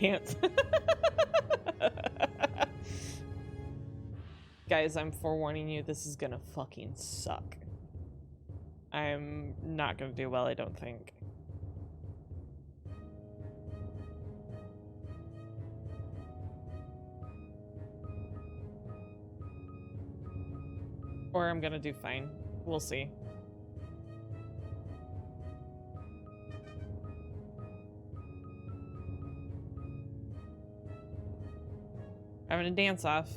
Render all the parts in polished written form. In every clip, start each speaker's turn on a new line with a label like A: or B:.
A: dance. Guys, I'm forewarning you, this is gonna fucking suck. I'm not gonna do well, I don't think. Or I'm gonna do fine. We'll see. Having a dance off.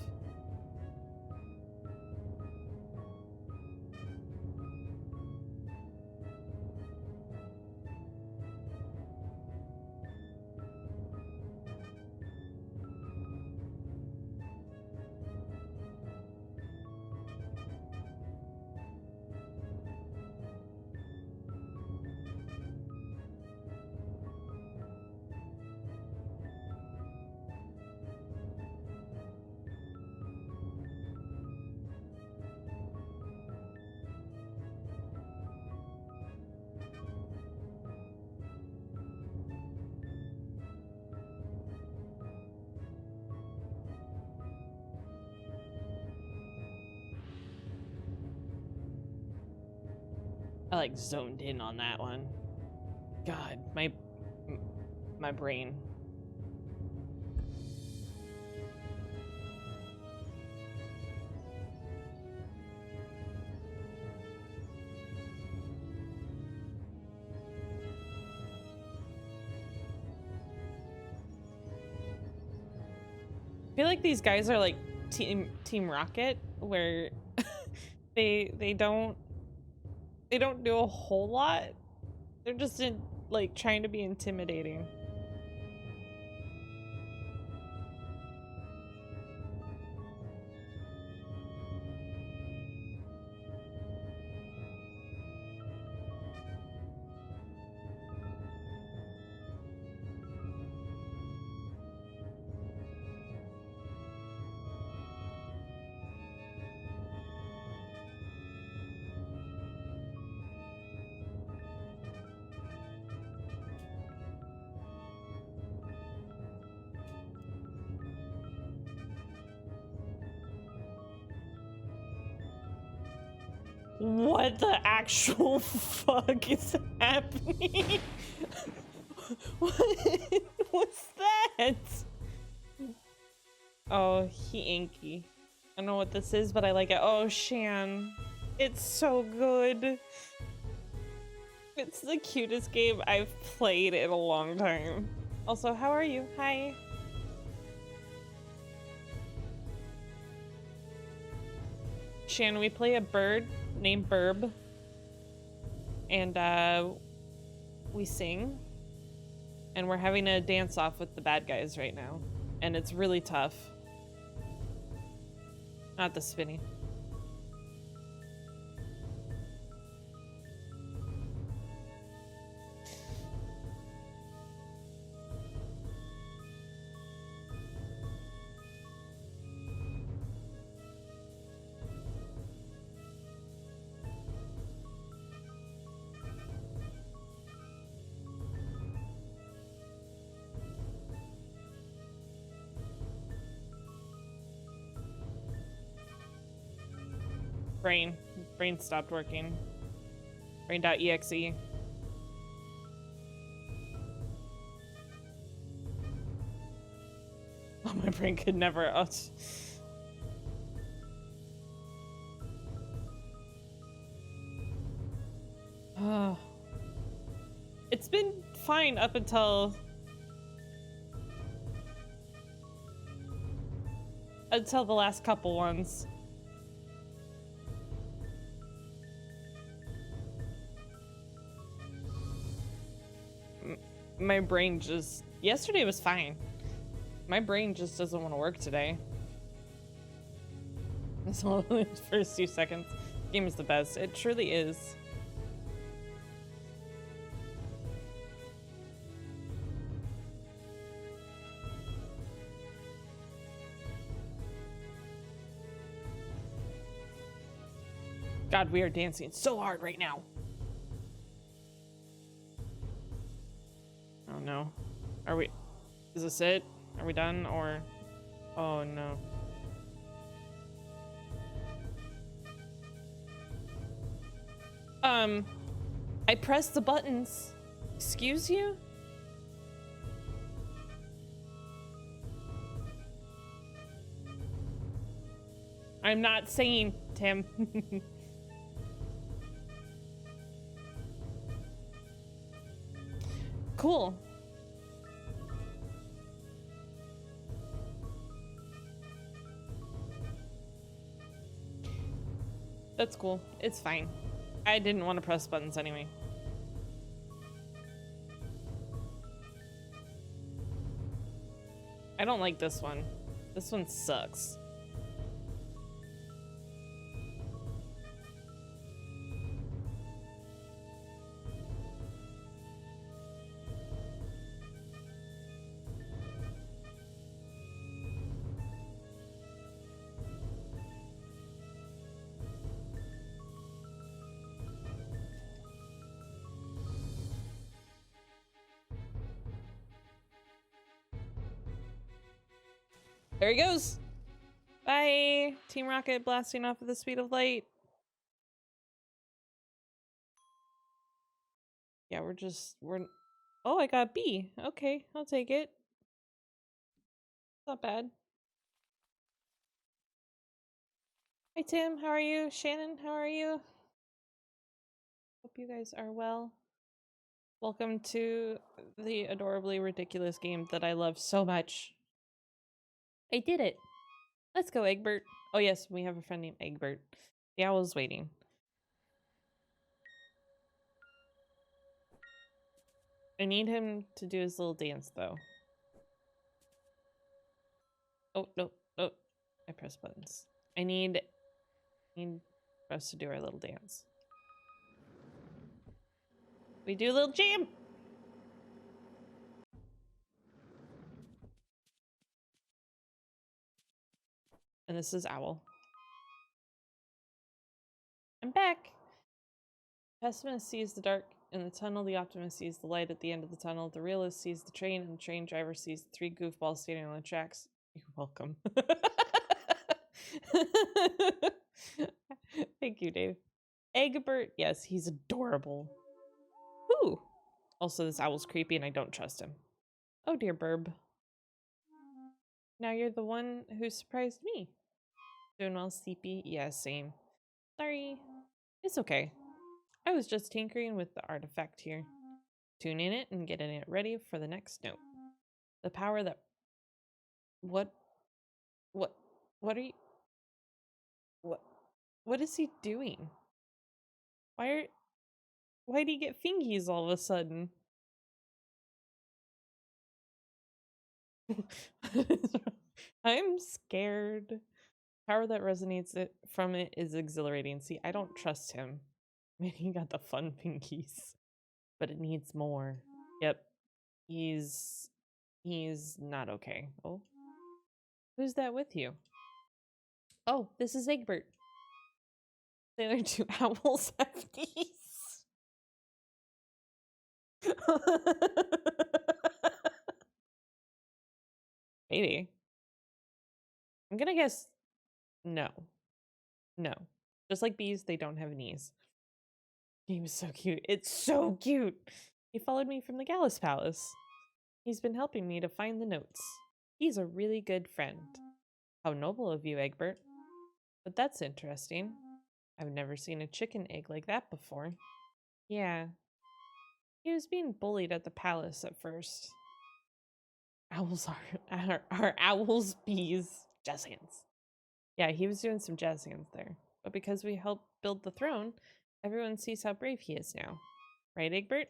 A: I like zoned in on that one. God, my brain. I feel like these guys are like Team Rocket, where they don't do a whole lot. They're just like trying to be intimidating. What the actual fuck is happening? What's that? Oh, he inky. I don't know what this is, but I like it. Oh, Shan. It's so good. It's the cutest game I've played in a long time. Also, how are you? Hi. Shan, we play a bird named Burb, and we sing, and we're having a dance off with the bad guys right now, and it's really tough. Not the spinny. Brain stopped working. Brain.exe. Oh, my brain could never. Oh. It's been fine up until the last couple ones. My brain just... Yesterday was fine. My brain just doesn't want to work today. That's all the first few seconds. The game is the best. It truly is. God, we are dancing so hard right now. Oh no. Are we? Is this it? Are we done or? Oh no. I pressed the buttons. Excuse you? I'm not singing, Tim. Cool. That's cool. It's fine. I didn't want to press buttons anyway. I don't like this one. This one sucks. There he goes. Bye. Team Rocket blasting off at the speed of light. Yeah, we're... Oh, I got B. Okay, I'll take it. Not bad. Hi, Tim. How are you? Shannon, how are you? Hope you guys are well. Welcome to the adorably ridiculous game that I love so much. I did it. Let's go, Egbert. Oh yes, we have a friend named Egbert. The owl's waiting. I need him to do his little dance, though. Oh, no. Oh, I pressed buttons. I need for us to do our little dance. We do a little jam! And this is Owl. I'm back! Pessimist sees the dark in the tunnel, the optimist sees the light at the end of the tunnel, the realist sees the train, and the train driver sees the three goofballs standing on the tracks. You're welcome. Thank you, Dave. Egbert, yes, he's adorable. Ooh. Also, this owl's creepy and I don't trust him. Oh dear, Burb. Now you're the one who surprised me. Doing well, sleepy? Yeah, same. Sorry. It's okay. I was just tinkering with the artifact here. Tuning it and getting it ready for the next note. The power that... What are you... What is he doing? Why'd he get fingies all of a sudden? I'm scared. Power that resonates from it is exhilarating. See, I don't trust him. Man, he got the fun pinkies. But it needs more. Yep. He's not okay. Oh. Who's that with you? Oh, this is Egbert. The other two owls have these. Maybe. I'm gonna guess no. No. Just like bees, they don't have knees. Game is so cute. It's so cute. He followed me from the Gallus Palace. He's been helping me to find the notes. He's a really good friend. How noble of you, Egbert. But that's interesting. I've never seen a chicken egg like that before. Yeah. He was being bullied at the palace at first. Owls are owls, bees, jazz hands. Yeah, he was doing some jazz hands there. But because we helped build the throne, everyone sees how brave he is now. Right, Egbert?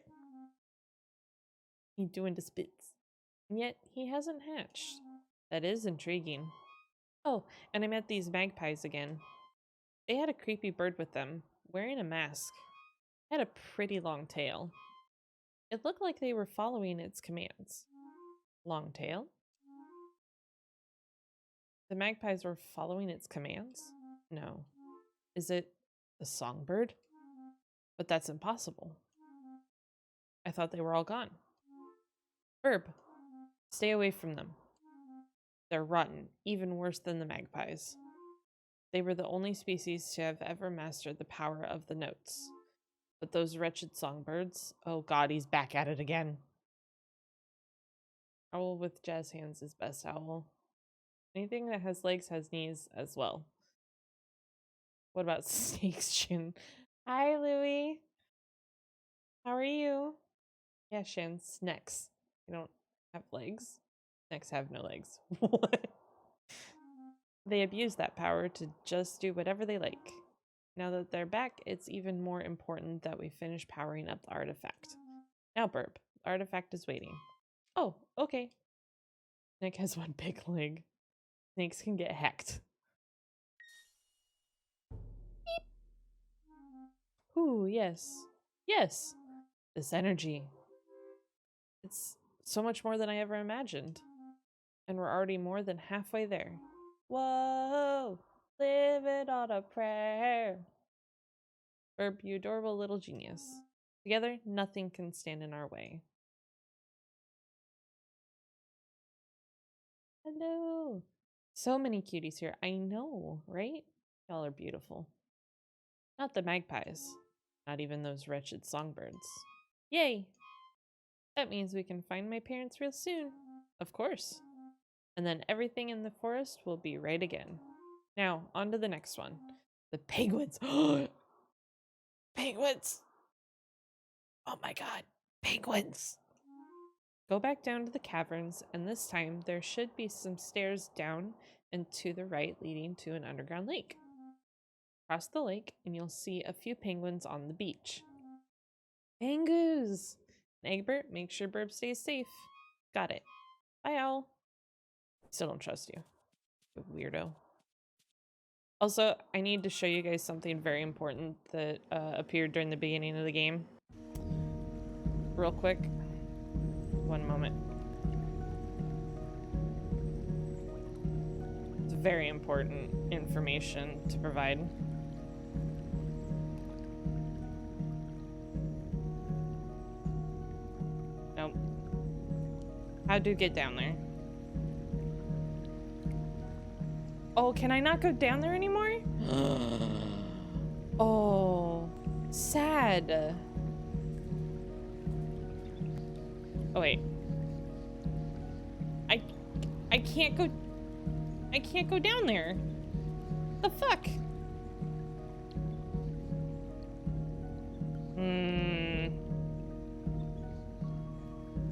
A: He's doing the spits. And yet, he hasn't hatched. That is intriguing. Oh, and I met these magpies again. They had a creepy bird with them, wearing a mask. It had a pretty long tail. It looked like they were following its commands. Long tail? The magpies were following its commands? No. Is it the songbird? But that's impossible. I thought they were all gone. Verb. Stay away from them. They're rotten, even worse than the magpies. They were the only species to have ever mastered the power of the notes. But those wretched songbirds, oh god, he's back at it again. Owl with jazz hands is best owl. Anything that has legs has knees as well. What about snakes, Shin? Hi, Louie. How are you? Yeah, Shin, snakes. They don't have legs. Snakes have no legs. What? They abuse that power to just do whatever they like. Now that they're back, it's even more important that we finish powering up the artifact. Now, Burp, the artifact is waiting. Oh, okay. Snake has one big leg. Snakes can get hacked. Beep. Ooh, yes. Yes. This energy. It's so much more than I ever imagined. And we're already more than halfway there. Whoa! Living on a prayer. Burp, you adorable little genius. Together, nothing can stand in our way. Hello! So many cuties here. I know, right? Y'all are beautiful. Not the magpies. Not even those wretched songbirds. Yay! That means we can find my parents real soon. Of course. And then everything in the forest will be right again. Now, on to the next one. The penguins. Penguins! Oh my god, penguins! Go back down to the caverns, and this time there should be some stairs down and to the right leading to an underground lake. Cross the lake, and you'll see a few penguins on the beach. Pengoos! Egbert, make sure Burp stays safe. Got it. Bye, Owl. Still don't trust you. You weirdo. Also, I need to show you guys something very important that appeared during the beginning of the game. Real quick. One moment. It's very important information to provide. Nope. How do you get down there? Oh, can I not go down there anymore? Oh, sad. Oh wait. I can't go down there. The fuck?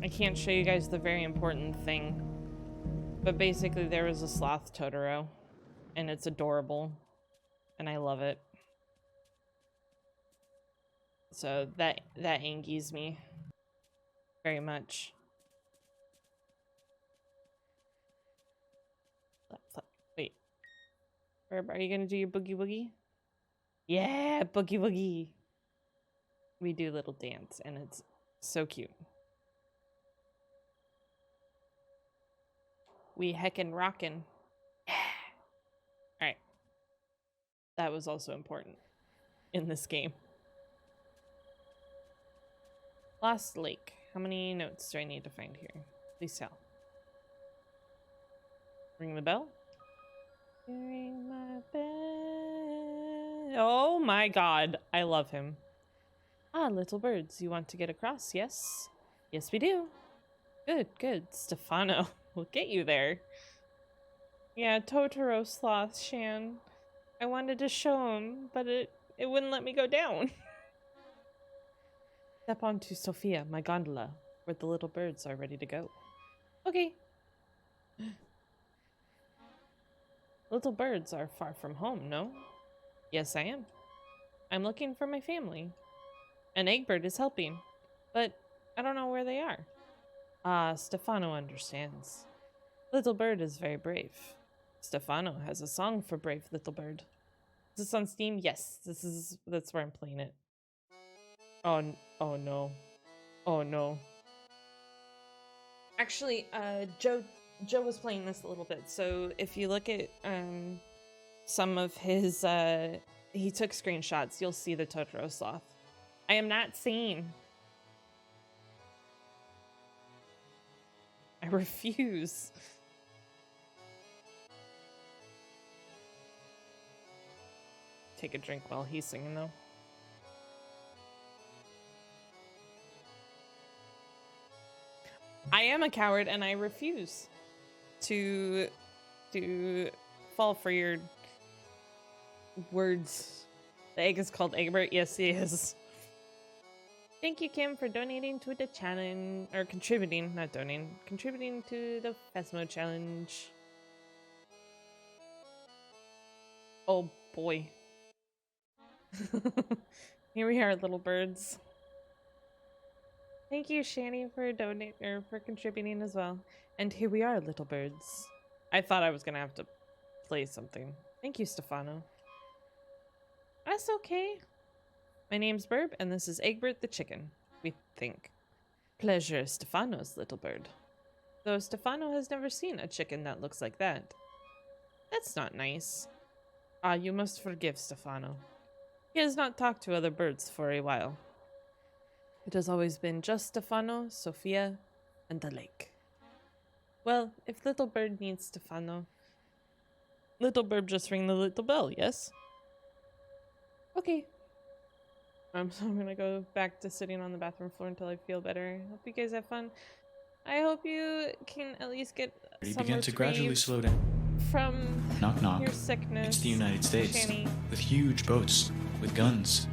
A: I can't show you guys the very important thing. But basically there was a sloth Totoro. And it's adorable. And I love it. So that angies me. Very much. Wait. Herb, are you gonna do your boogie woogie? Yeah, boogie woogie. We do a little dance and it's so cute. We heckin' rockin'. Yeah. Alright. That was also important in this game. Lost Lake. How many notes do I need to find here? Please tell. Ring the bell? Ring my bell. Oh my god. I love him. Ah, little birds. You want to get across, yes? Yes, we do. Good, good. Stefano. We'll get you there. Yeah, Totoro sloth, Shan. I wanted to show him, but it wouldn't let me go down. Step onto Sophia, my gondola, where the little birds are ready to go. Okay. Little birds are far from home, no? Yes, I am. I'm looking for my family. An eggbird is helping, but I don't know where they are. Ah, Stefano understands. Little bird is very brave. Stefano has a song for brave little bird. Is this on Steam? Yes, that's where I'm playing it. Oh no. Oh no. Actually, Joe was playing this a little bit, so if you look at some of his he took screenshots, you'll see the Totoro sloth. I am not seen. I refuse. Take a drink while he's singing, though. I am a coward, and I refuse to fall for your words. The egg is called Egbert. Yes, he is. Thank you, Kim, for donating to the challenge, or contributing, not donating, contributing to the Phasmo challenge. Oh boy. Here we are, little birds. Thank you, Shani, for for contributing as well. And here we are, little birds. I thought I was gonna have to play something. Thank you, Stefano. That's okay. My name's Burb, and this is Egbert the chicken, we think. Pleasure, Stefano's little bird. Though Stefano has never seen a chicken that looks like that. That's not nice. Ah, you must forgive Stefano. He has not talked to other birds for a while. It has always been just Stefano, Sophia, and the lake. Well, if Little Bird needs Stefano, Little Bird just ring the little bell, yes? Okay. So I'm gonna go back to sitting on the bathroom floor until I feel better. Hope you guys have fun. I hope you can at least get some
B: begin to gradually slow down.
A: From
B: knock knock.
A: Your sickness.
B: It's the United States
A: Shani.
B: with huge boats with guns,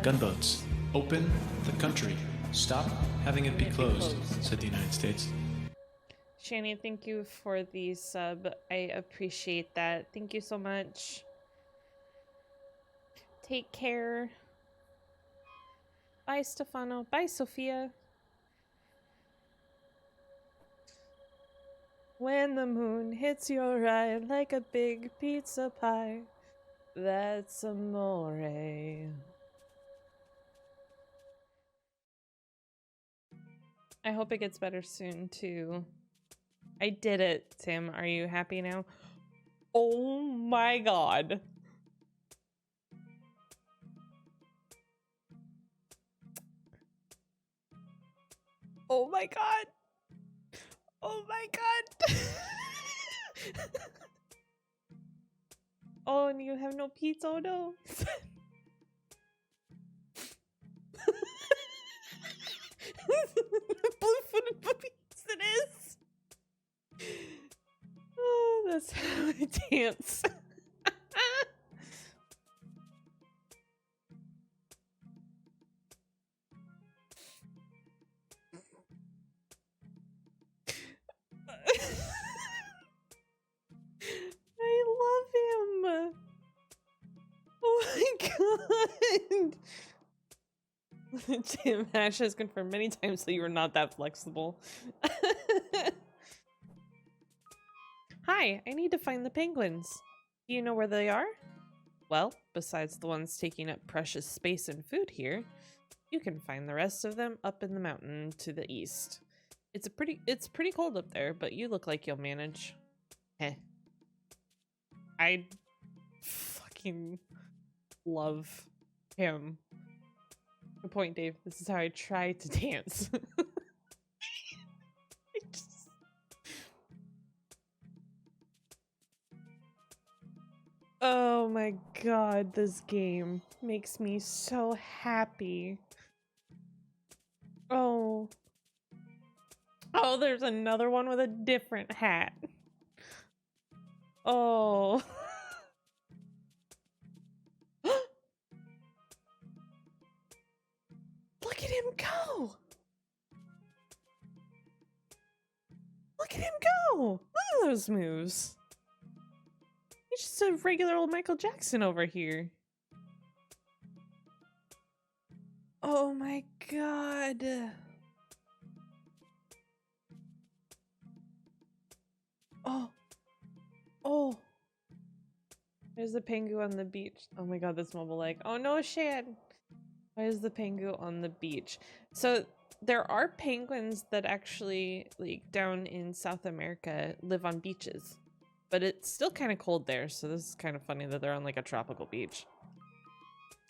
B: gunboats. Open the country. Stop having it be closed, said the United States.
A: Shani, thank you for the sub. I appreciate that. Thank you so much. Take care. Bye, Stefano. Bye, Sophia. When the moon hits your eye like a big pizza pie, that's amore. I hope it gets better soon, too. I did it, Tim. Are you happy now? Oh my god. Oh my god. Oh my god. Oh, and you have no pizza? Oh no. Blue-footed puppies, it is. Oh, that's how I dance. I love him. Oh my god. Tim Ash has confirmed many times that you are not that flexible. Hi, I need to find the penguins. Do you know where they are? Well, besides the ones taking up precious space and food here, you can find the rest of them up in the mountain to the east. It's pretty cold up there, but you look like you'll manage. Heh. I fucking love him. Good point, Dave. This is how I try to dance. Oh my god, this game makes me so happy. Oh. Oh, there's another one with a different hat. Oh. Look at him go! Look at him go! Look at those moves. He's just a regular old Michael Jackson over here. Oh my god. Oh. Oh. There's the pengu on the beach. Oh my god, this mobile lag. Oh no, Shan. Why is the pengu on the beach? So there are penguins that actually, like, down in South America live on beaches. But it's still kind of cold there, so this is kind of funny that they're on, like, a tropical beach.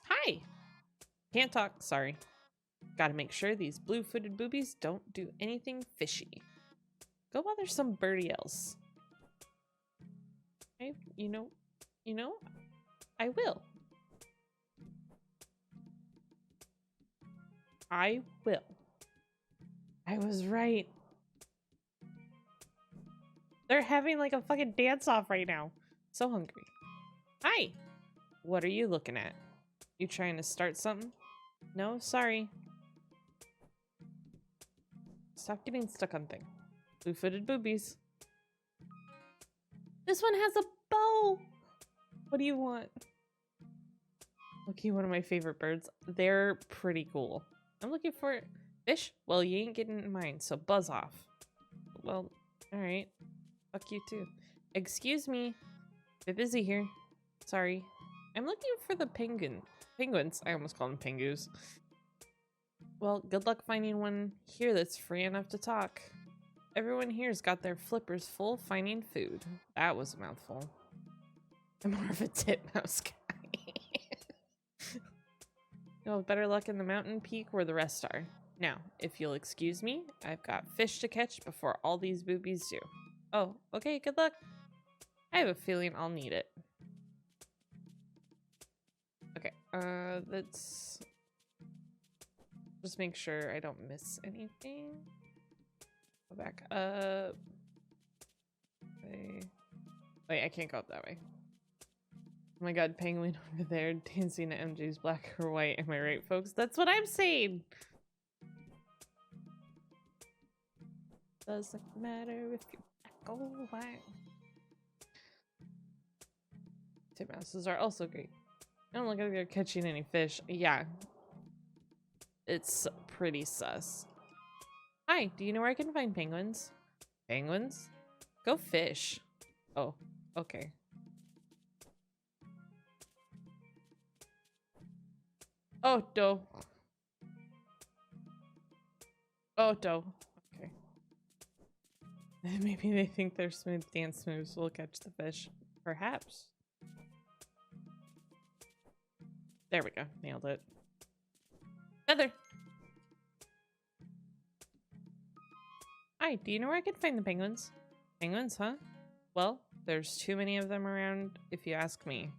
A: Hi! Can't talk, sorry. Gotta make sure these blue-footed boobies don't do anything fishy. Go bother somebody else. You know, I will. I will. I was right. They're having like a fucking dance off right now. So hungry. Hi. What are you looking at? You trying to start something? No, sorry. Stop getting stuck on things. Blue-footed boobies. This one has a bow. What do you want? Okay, one of my favorite birds. They're pretty cool. I'm looking for fish. Well, you ain't getting mine, so buzz off. Well, all right. Fuck you too. Excuse me. Bit busy here. Sorry. I'm looking for the penguins. I almost called them pengus. Well, good luck finding one here that's free enough to talk. Everyone here's got their flippers full finding food. That was a mouthful. I'm more of a titmouse guy. You'll have better luck in the mountain peak where the rest are. Now, if you'll excuse me, I've got fish to catch before all these boobies do. Oh, okay, good luck. I have a feeling I'll need it. Okay, let's just make sure I don't miss anything. Go back up. Okay. Wait, I can't go up that way. Oh my god, penguin over there dancing to MJ's Black or White. Am I right, folks? That's what I'm saying! Doesn't matter if you're black or white. Titmouses are also great. I don't look like they're catching any fish. Yeah. It's pretty sus. Hi, do you know where I can find penguins? Penguins? Go fish. Oh, okay. Oh, doe. Oh, doe. Okay. Maybe they think their smooth dance moves will catch the fish. Perhaps. There we go. Nailed it. Feather. Hi, do you know where I can find the penguins? Penguins, huh? Well, there's too many of them around, if you ask me.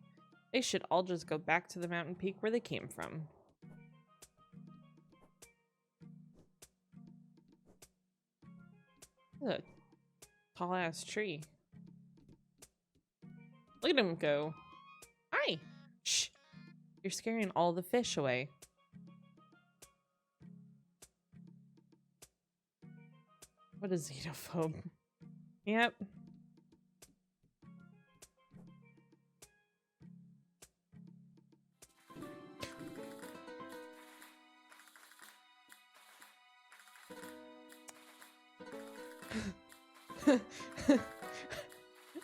A: They should all just go back to the mountain peak where they came from. Look, tall ass tree. Look at him go. Hi. Shh. You're scaring all the fish away. What a xenophobe. Yep.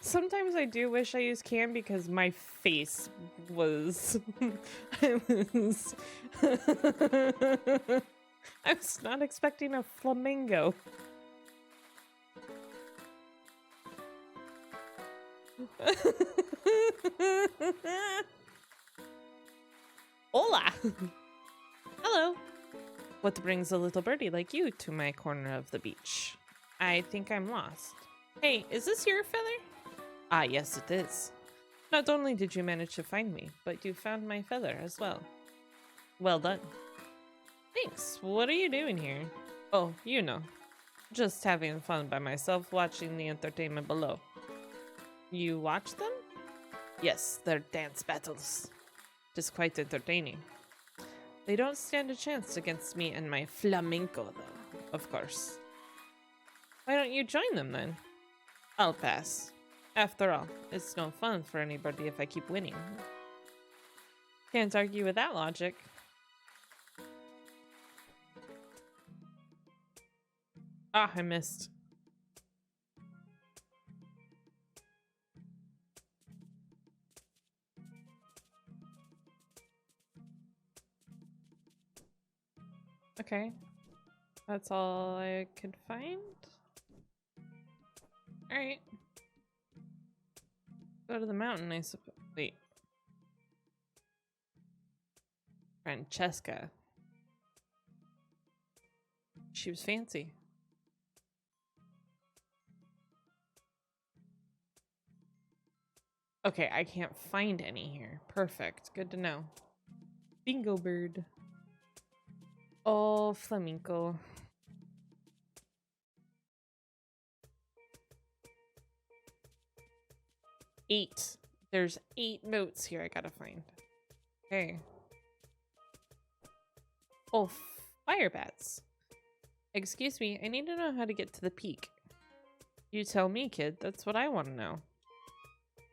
A: Sometimes I do wish I used cam because my face was I was not expecting a flamingo. Hola. Hello. What brings a little birdie like you to my corner of the beach? I think I'm lost. Hey, is this your feather? Ah, yes, it is. Not only did you manage to find me, but you found my feather as well. Well done. Thanks. What are you doing here? Oh, you know. Just having fun by myself watching the entertainment below. You watch them? Yes, they're dance battles. It is quite entertaining. They don't stand a chance against me and my flamenco, though, of course. Why don't you join them, then? I'll pass. After all, it's no fun for anybody if I keep winning. Can't argue with that logic. Ah, I missed. Okay. That's all I could find? Alright. Go to the mountain, I suppose. Wait. Francesca. She was fancy. Okay, I can't find any here. Perfect. Good to know. Bingo bird. Oh, flamenco. Eight. There's 8 notes here I gotta find. Okay. Oh, fire bats. Excuse me, I need to know how to get to the peak. You tell me, kid. That's what I want to know.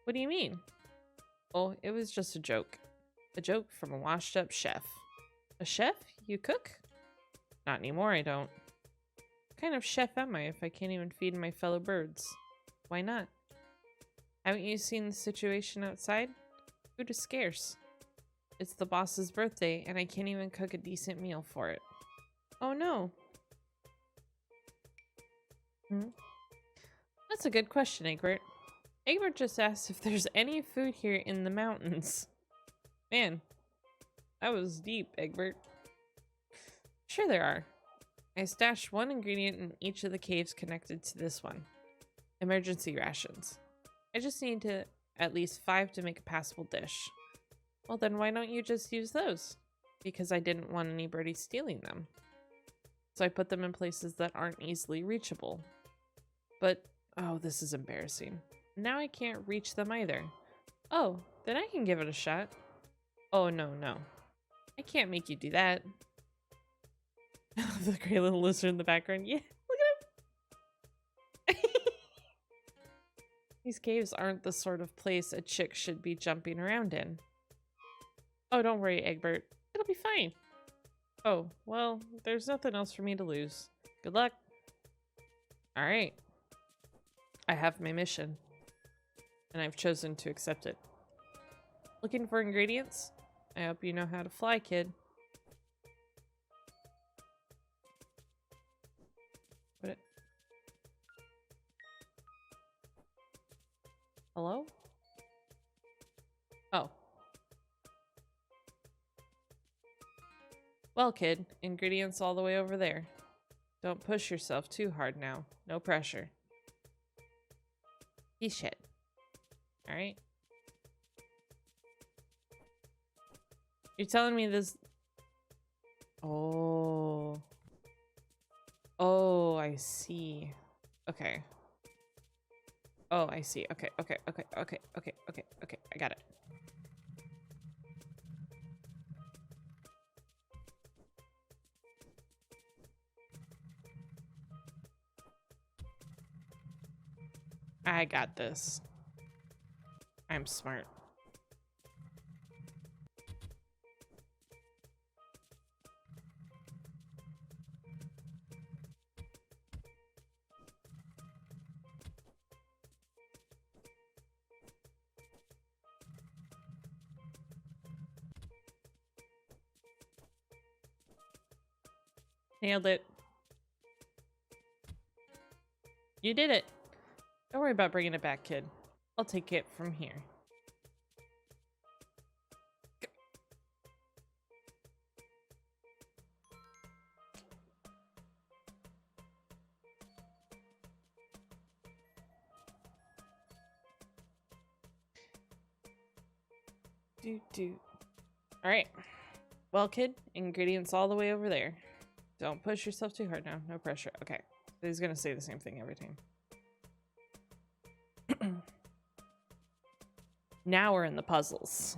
A: What do you mean? Oh, it was just a joke. A joke from a washed-up chef. A chef? You cook? Not anymore, I don't. What kind of chef am I if I can't even feed my fellow birds? Why not? Haven't you seen the situation outside? Food is scarce. It's the boss's birthday, and I can't even cook a decent meal for it. Oh no. That's a good question, Egbert. Egbert just asked if there's any food here in the mountains. Man, that was deep, Egbert. Sure there are. I stashed one ingredient in each of the caves connected to this one. Emergency rations. I just need at least 5 to make a passable dish. Well then why don't you just use those? Because I didn't want anybody stealing them. So I put them in places that aren't easily reachable. But, oh, this is embarrassing. Now I can't reach them either. Oh, then I can give it a shot. Oh, no. I can't make you do that. The great little lizard in the background. Yeah, look at him. These caves aren't the sort of place a chick should be jumping around in. Oh, don't worry, Egbert. It'll be fine. Oh, well, there's nothing else for me to lose. Good luck. All right. I have my mission, and I've chosen to accept it. Looking for ingredients? I hope you know how to fly, kid. What? Hello? Oh. Well, kid, ingredients all the way over there. Don't push yourself too hard now. No pressure. Piece shit. Alright. You're telling me this... Oh. Oh, I see. Okay. Oh, I see. Okay. I got it. I got this. I'm smart. Nailed it. You did it. Don't worry about bringing it back, kid. I'll take it from here. Alright. Well, kid, ingredients all the way over there. Don't push yourself too hard now. No pressure. Okay. He's gonna say the same thing every time. Now we're in the puzzles.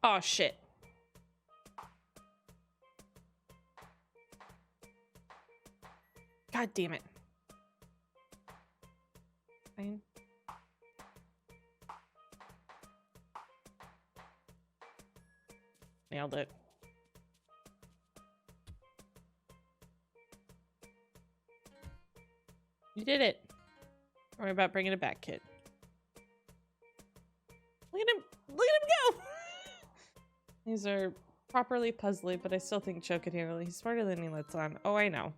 A: Oh, shit. God damn it. Fine. Nailed it. You did it. Don't worry about bringing it back, kid. Look at him. Look at him go. These are properly puzzly, but I still think Joe could handle it. He's smarter than he lets on. Oh, I know.